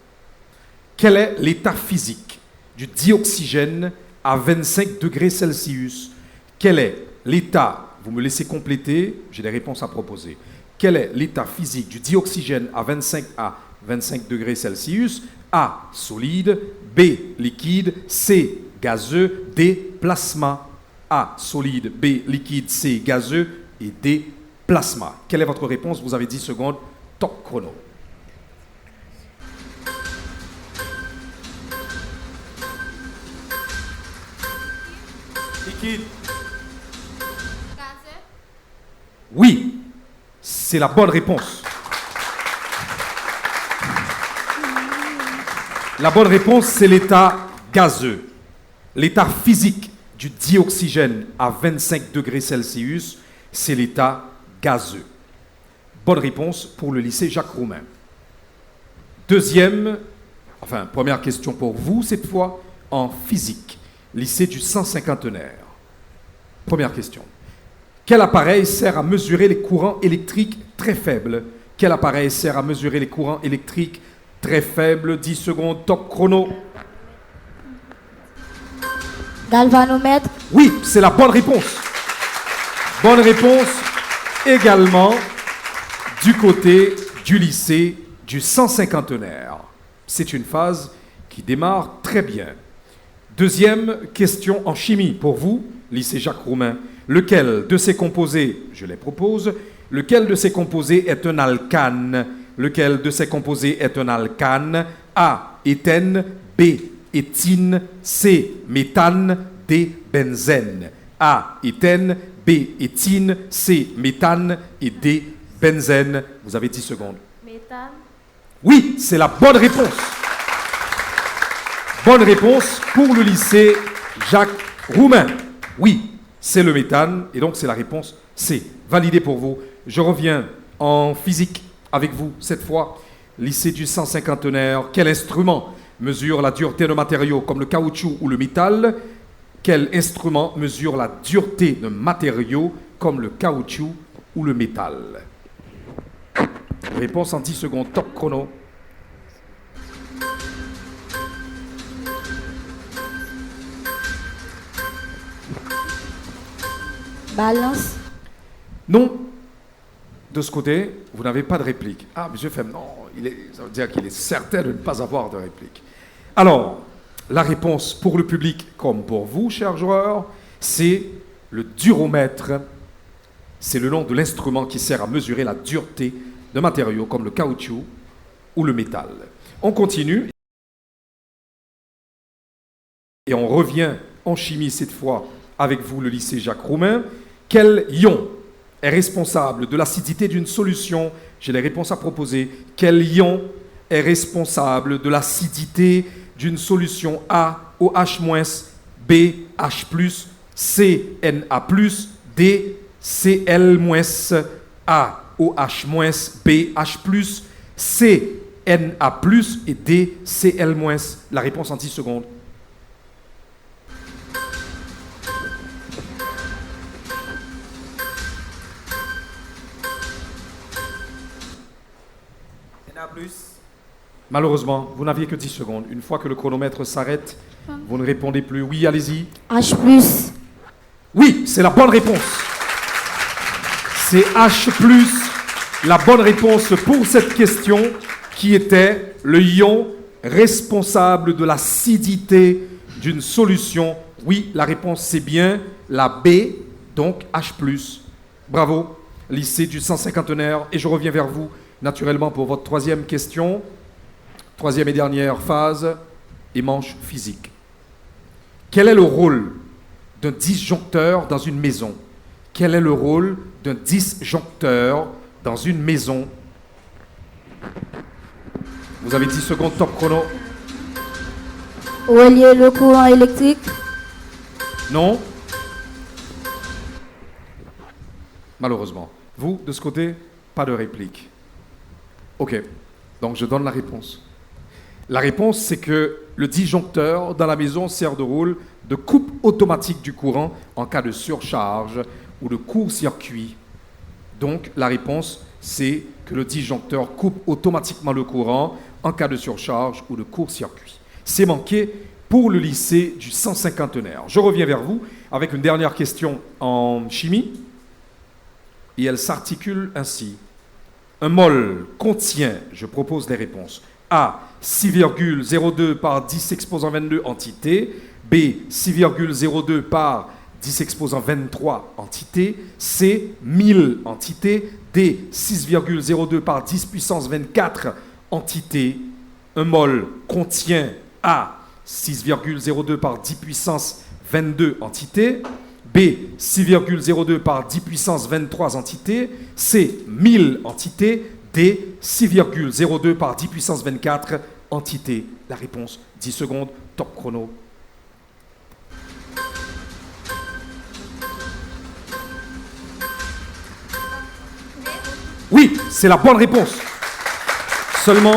Quel est l'état physique du dioxygène à 25 degrés Celsius? Quel est l'état, vous me laissez compléter, j'ai des réponses à proposer. Quel est l'état physique du dioxygène à 25 degrés Celsius? A, solide, B, liquide, C, gazeux, D, plasma. A, solide, B, liquide, C, gazeux et D, plasma. Quelle est votre réponse? Vous avez 10 secondes, top chrono. Liquide. Gazeux. Oui, c'est la bonne réponse. La bonne réponse, c'est l'état gazeux. L'état physique du dioxygène à 25 degrés Celsius, c'est l'état gazeux. Bonne réponse pour le lycée Jacques Roumain. Première question pour vous, cette fois en physique. Lycée du 150enaire. Première question. Quel appareil sert à mesurer les courants électriques très faibles? Quel appareil sert à mesurer les courants électriques très faibles? 10 secondes, top chrono. Galvanomètre. Oui, c'est la bonne réponse. Bonne réponse également du côté du lycée du 150enaire. C'est une phase qui démarre très bien. Deuxième question en chimie pour vous, lycée Jacques Roumain. Lequel de ces composés, je les propose, lequel de ces composés est un alcane? Lequel de ces composés est un alcane? A, éthène, B, éthine, C, méthane, D, benzène. A, éthène, B, éthine, C, méthane et D, benzène. Vous avez 10 secondes. Méthane. Oui, c'est la bonne réponse. Bonne réponse pour le lycée Jacques Roumain. Oui, c'est le méthane et donc c'est la réponse C. Validé pour vous. Je reviens en physique avec vous cette fois. Lycée du 150enaire. Quel instrument mesure la dureté de matériaux comme le caoutchouc ou le métal? Quel instrument mesure la dureté de matériaux comme le caoutchouc ou le métal? Réponse en 10 secondes. Top chrono. Balance. Non. De ce côté, vous n'avez pas de réplique. Ah, monsieur Fem, non, ça veut dire qu'il est certain de ne pas avoir de réplique. Alors, la réponse pour le public comme pour vous, chers joueurs, c'est le duromètre. C'est le nom de l'instrument qui sert à mesurer la dureté de matériaux comme le caoutchouc ou le métal. On continue. Et on revient en chimie cette fois avec vous, le lycée Jacques Roumain. Quel ion est responsable de l'acidité d'une solution? J'ai les réponses à proposer. Quel ion est responsable de l'acidité d'une solution? A, OH-, B, H+, C, Na+, D, Cl-. A, OH-, B, H+, C, Na+, et D, Cl-. La réponse en 10 secondes. Malheureusement, vous n'aviez que 10 secondes. Une fois que le chronomètre s'arrête, vous ne répondez plus. Oui, allez-y. H+. Oui, c'est la bonne réponse. C'est H+, la bonne réponse pour cette question qui était le ion responsable de l'acidité d'une solution. Oui, la réponse c'est bien la B, donc H+. Bravo, lycée du Cent-Cinquantenaire. Et je reviens vers vous naturellement pour votre troisième question. Troisième et dernière phase, et manche physique. Quel est le rôle d'un disjoncteur dans une maison? Quel est le rôle d'un disjoncteur dans une maison? Vous avez 10 secondes, top chrono. Relier le courant électrique. Non? Malheureusement. Vous, de ce côté, pas de réplique. Ok, donc je donne la réponse. La réponse, c'est que le disjoncteur dans la maison sert de rôle de coupe automatique du courant en cas de surcharge ou de court-circuit. Donc, la réponse, c'est que le disjoncteur coupe automatiquement le courant en cas de surcharge ou de court-circuit. C'est manqué pour le lycée du Cent-Cinquantenaire. Je reviens vers vous avec une dernière question en chimie. Et elle s'articule ainsi. Un mol contient, je propose les réponses, A, 6,02 par 10 exposant 22 entités, B, 6,02 par 10 exposant 23 entités, C, 1000 entités, D, 6,02 par 10 puissance 24 entités. Un mol contient A, 6,02 par 10 puissance 22 entités, B, 6,02 par 10 puissance 23 entités, C, 1000 entités, D, 6,02 par 10 puissance 24 entités. La réponse, 10 secondes, top chrono. Oui, c'est la bonne réponse. Seulement,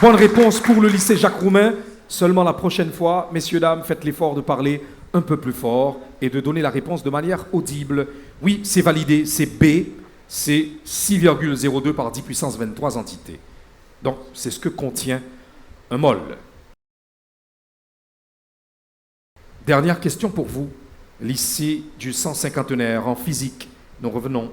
bonne réponse pour le lycée Jacques Roumain. Seulement la prochaine fois, messieurs, dames, faites l'effort de parler un peu plus fort et de donner la réponse de manière audible. Oui, c'est validé, c'est B, c'est 6,02 par 10 puissance 23 entités. Donc, c'est ce que contient un mol. Dernière question pour vous, lycée du Cent-Cinquantenaire en physique. Nous revenons.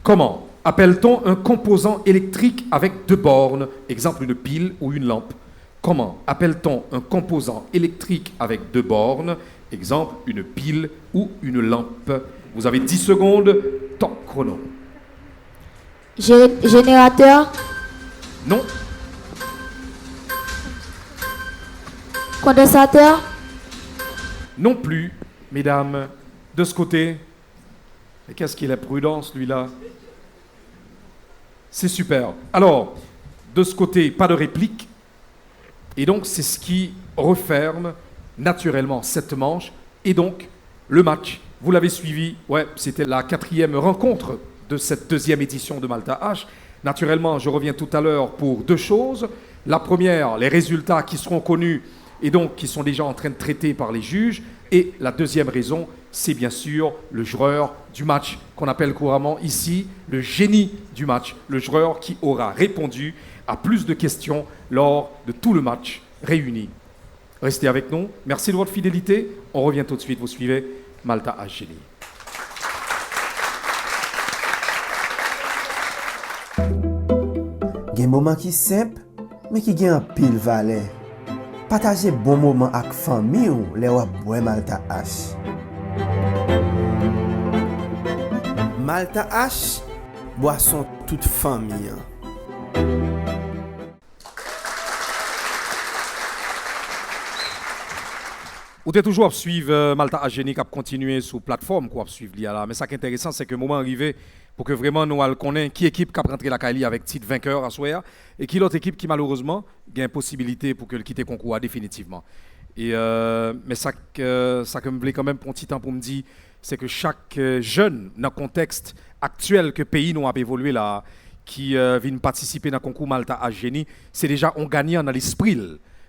Comment appelle-t-on un composant électrique avec deux bornes, exemple une pile ou une lampe? Comment appelle-t-on un composant électrique avec deux bornes, exemple une pile ou une lampe? Vous avez 10 secondes, top chrono. Générateur. Non. Condensateur. Non plus, mesdames. De ce côté. Et qu'est-ce qu'il est prudent, celui-là? C'est super. Alors, de ce côté, pas de réplique. Et donc, c'est ce qui referme naturellement cette manche. Et donc, le match. Vous l'avez suivi. Ouais, c'était la 4e rencontre de cette 2e édition de Malta H. Naturellement, je reviens tout à l'heure pour deux choses. La première, les résultats qui seront connus et donc qui sont déjà en train de traiter par les juges. Et la deuxième raison, c'est bien sûr le joueur du match qu'on appelle couramment ici le génie du match. Le joueur qui aura répondu à plus de questions lors de tout le match réuni. Restez avec nous. Merci de votre fidélité. On revient tout de suite. Vous suivez Malta H Génie. Gen moment qui simple, mais qui gen un pile valet. Partager bon moment avec famille ou les wap boire Malta H. Malta H, boisson toute famille. Vous êtes toujours à suivre Malta H Génie qui a continué sur plateforme quoi suivre là. Mais ça qui est intéressant, c'est que le moment arrivé pour que vraiment nous connaissions qui équipe qui a rentré la Kali avec titre vainqueur à soir et qui l'autre équipe qui malheureusement a une possibilité pour que le quitte le concours définitivement. Et mais ça que me voulait quand même pour un petit temps pour me dire, c'est que chaque jeune dans le contexte actuel que le pays nous a évolué là, qui vient participer dans le concours Malta H Génie, c'est déjà un gagnant dans l'esprit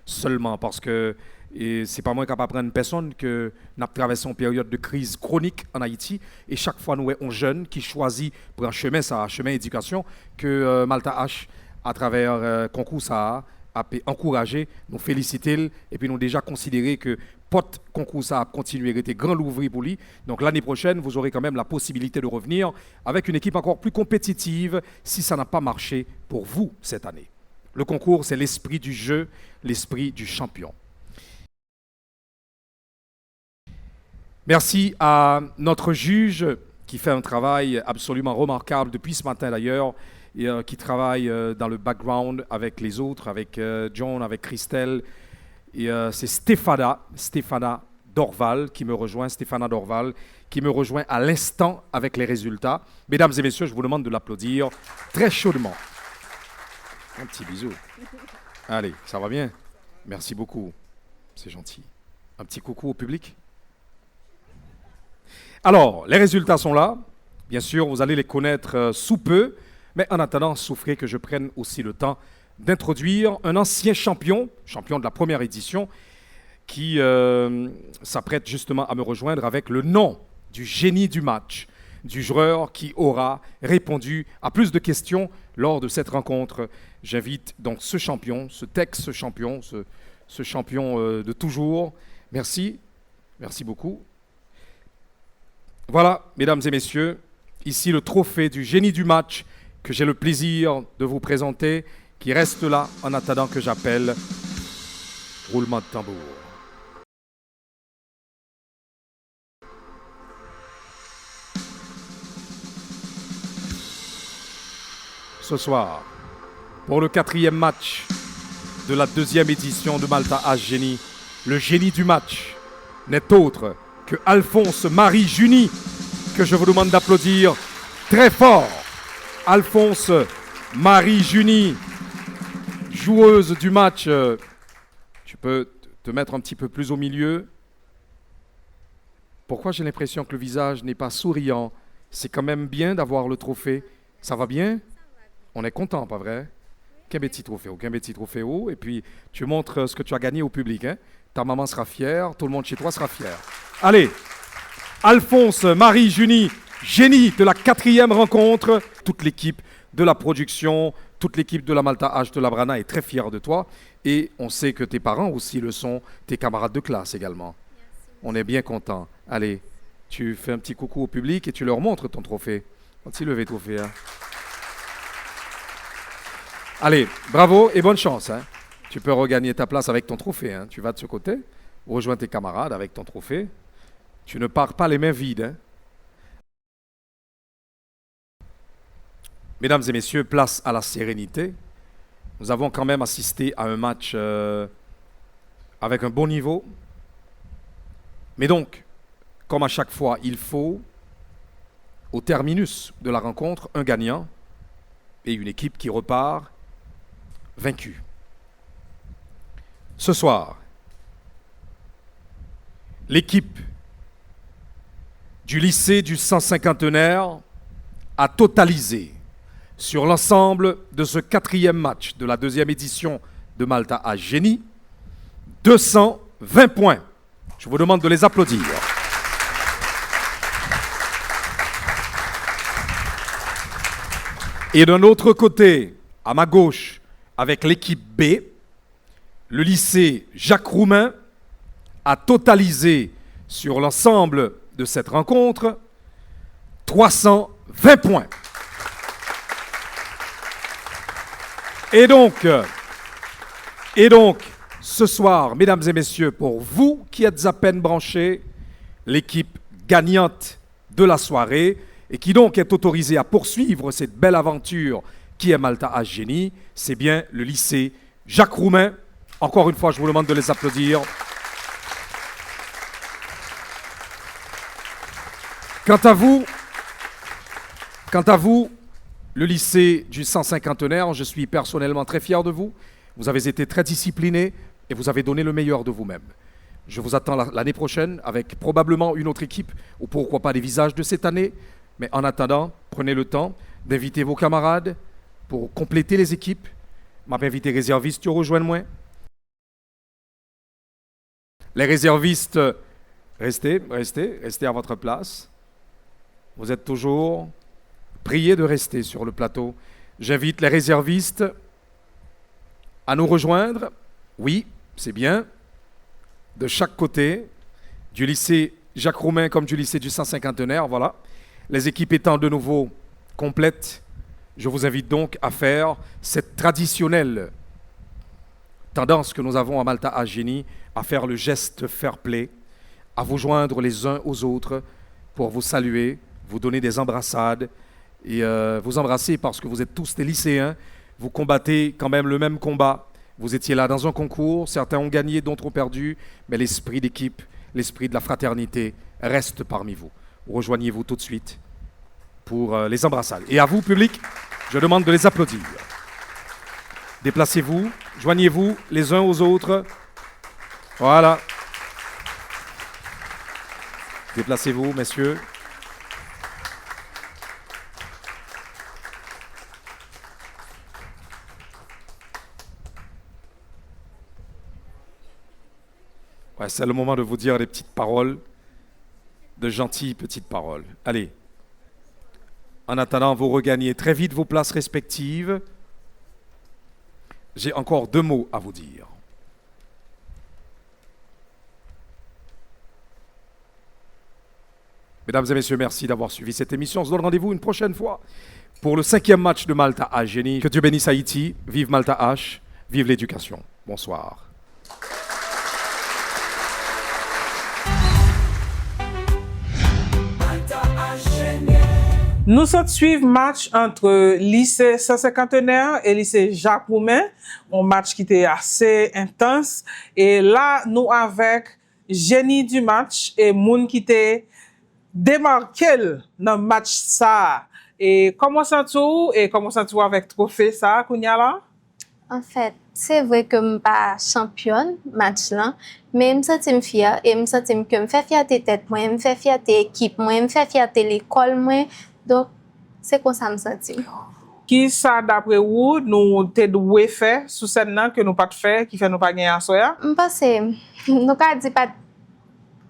seulement parce que et c'est pas moi capable de prendre une personne que nous avons traversé une période de crise chronique en Haïti et chaque fois nous avons un jeune qui choisit pour un chemin ça chemin éducation que Malta H à travers concours ça a encouragé, nous féliciter et puis nous déjà considéré que pote concours ça a continué à être grand l'ouvrier pour lui. Donc l'année prochaine, vous aurez quand même la possibilité de revenir avec une équipe encore plus compétitive si ça n'a pas marché pour vous cette année. Le concours, c'est l'esprit du jeu, l'esprit du champion. Merci à notre juge qui fait un travail absolument remarquable depuis ce matin d'ailleurs, et qui travaille dans le background avec les autres, avec John, avec Christelle. Et c'est Stéphana Dorval qui me rejoint, à l'instant avec les résultats. Mesdames et messieurs, je vous demande de l'applaudir très chaudement. Un petit bisou. Allez, ça va bien? Merci beaucoup, c'est gentil. Un petit coucou au public. Alors, les résultats sont là. Bien sûr, vous allez les connaître sous peu. Mais en attendant, souffrez que je prenne aussi le temps d'introduire un ancien champion de la première édition, qui s'apprête justement à me rejoindre avec le nom du génie du match, du joueur qui aura répondu à plus de questions lors de cette rencontre. J'invite donc ce champion de toujours. Merci beaucoup. Voilà, mesdames et messieurs, ici le trophée du génie du match que j'ai le plaisir de vous présenter, qui reste là en attendant que j'appelle. Roulement de tambour. Ce soir, pour le 4e match de la 2e édition de Malta H Génie, le génie du match n'est autre que Alphonse Marie Juni, que je vous demande d'applaudir très fort. Alphonse Marie Juni, joueuse du match. Tu peux te mettre un petit peu plus au milieu. Pourquoi j'ai l'impression que le visage n'est pas souriant? C'est quand même bien d'avoir le trophée. Ça va bien? On est content, pas vrai? Qu'un petit trophée haut. Et puis, tu montres ce que tu as gagné au public. Hein? Ta maman sera fière, tout le monde chez toi sera fier. Allez, Alphonse Marie Juni, génie de la 4e rencontre. Toute l'équipe de la production, toute l'équipe de la Malta H de la Brana est très fière de toi. Et on sait que tes parents aussi le sont, tes camarades de classe également. On est bien contents. Allez, tu fais un petit coucou au public et tu leur montres ton trophée. Petit levé trophée. Hein. Allez, bravo et bonne chance. Hein. Tu peux regagner ta place avec ton trophée. Hein. Tu vas de ce côté, rejoins tes camarades avec ton trophée. Tu ne pars pas les mains vides. Hein. Mesdames et messieurs, place à la sérénité. Nous avons quand même assisté à un match avec un bon niveau. Mais donc, comme à chaque fois, il faut, au terminus de la rencontre, un gagnant et une équipe qui repart vaincue. Ce soir, l'équipe du lycée du 150e a totalisé sur l'ensemble de ce 4e match de la 2e édition de Malta H Génie 220 points. Je vous demande de les applaudir. Et d'un autre côté, à ma gauche, avec l'équipe B, le lycée Jacques Roumain a totalisé sur l'ensemble de cette rencontre 320 points. Et donc, ce soir, mesdames et messieurs, pour vous qui êtes à peine branchés, l'équipe gagnante de la soirée et qui donc est autorisée à poursuivre cette belle aventure qui est Malta H Génie, c'est bien le lycée Jacques Roumain. Encore une fois, je vous demande de les applaudir. Quant à vous, le lycée du 150e, je suis personnellement très fier de vous. Vous avez été très disciplinés et vous avez donné le meilleur de vous-même. Je vous attends l'année prochaine avec probablement une autre équipe ou pourquoi pas des visages de cette année. Mais en attendant, prenez le temps d'inviter vos camarades pour compléter les équipes. M'a invité réservistes, tu rejoins moi. Les réservistes, restez à votre place. Vous êtes toujours priés de rester sur le plateau. J'invite les réservistes à nous rejoindre. Oui, c'est bien. De chaque côté, du lycée Jacques Roumain comme du lycée du 150e, voilà. Les équipes étant de nouveau complètes, je vous invite donc à faire cette traditionnelle tendance que nous avons à Malta H Génie, à faire le geste fair play, à vous joindre les uns aux autres pour vous saluer, vous donner des embrassades et vous embrasser parce que vous êtes tous des lycéens. Vous combattez quand même le même combat. Vous étiez là dans un concours, certains ont gagné, d'autres ont perdu, mais l'esprit d'équipe, l'esprit de la fraternité reste parmi vous. Rejoignez-vous tout de suite pour les embrassades. Et à vous, public, je demande de les applaudir. Déplacez-vous, joignez-vous les uns aux autres. Voilà. Déplacez-vous, messieurs. Ouais, c'est le moment de vous dire des petites paroles, de gentilles petites paroles. Allez. En attendant, vous regagnez très vite vos places respectives. J'ai encore 2 mots à vous dire. Mesdames et messieurs, merci d'avoir suivi cette émission. On se donne rendez-vous une prochaine fois pour le 5e match de Malta H. Génie. Que Dieu bénisse Haïti. Vive Malta H. Vive l'éducation. Bonsoir. Nous sommes suivre match entre lycée 150 et lycée Jacques Roumain, un match qui était assez intense. Et là, nous avec génie du match et moun qui était démarqué dans le match ça. Et comment sens-tu avec trophée ça, Kounia là? En fait, c'est vrai que je ne suis pas championne match là, mais je me sens fière et je me sens que je me fais fierté tête, moi, je me fais fierté équipe, moi, je me fais fierté l'école, moi. Donc, c'est comme ça que je me sens. Qui ça, d'après vous, nous devons faire sous scène que nous pas fait, qui fait nous pas gagner à soya? Je pense que nous ne dit pas.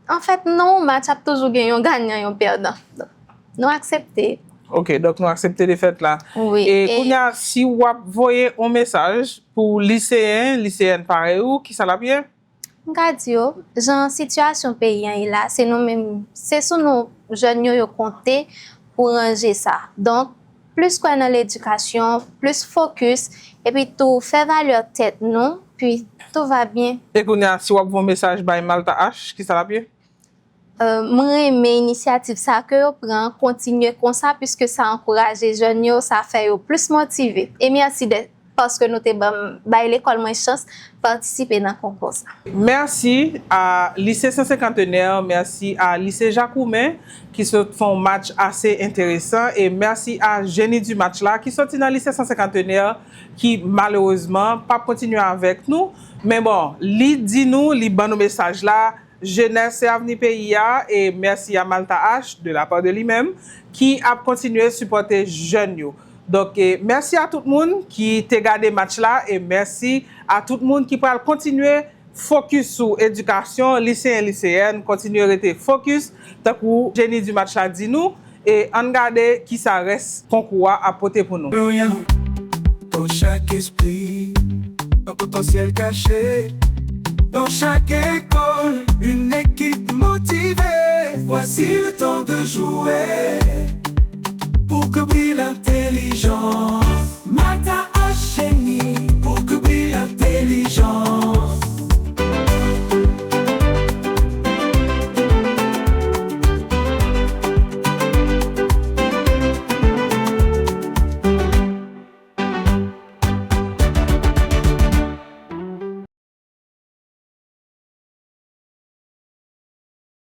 En fait, non, match a toujours gagné un gagnant et un perdant. Donc, nous acceptons. Ok, donc nous acceptons les fêtes là. Oui. Et si vous voyez un message pour lycéennes pareil ou qui ça l'a bien? Gadio, genre situation pays là, c'est nous même, c'est sur nos jeunes yo compter pour ranger ça. Donc plus qu'on dans l'éducation, plus focus et puis tout faire valeur tête nous, puis tout va bien. Et si vous avez un message by Malta H, qui ça l'a bien? Moi aimé initiative ça que yo prend, continuer comme ça puisque ça encourage les jeunes yo, ça fait yo plus motivé. Et merci parce que nous te ba l'école moins chance participer dans concours. Merci à lycée 150, merci à lycée Jacques Roumain qui se font un match assez intéressant et merci à Génie du match là qui sorti dans lycée 150 qui malheureusement pas continuer avec nous mais bon, li dit nous, li ban nos messages là jeunesse et avenir pays et merci à Malta H de la part de lui-même qui a continué à supporter jeunes yo. Donc, merci à tout le monde qui t'a regardé le match là et merci à tout le monde qui peut continuer focus sur l'éducation, lycéens et lycéennes, continuer à rester focus. Tant que Génie du match là dit nous et on regarde qui ça reste concours à porter pour nous. Dans chaque esprit, un potentiel caché. Dans chaque école, une équipe motivée. Voici le temps de jouer.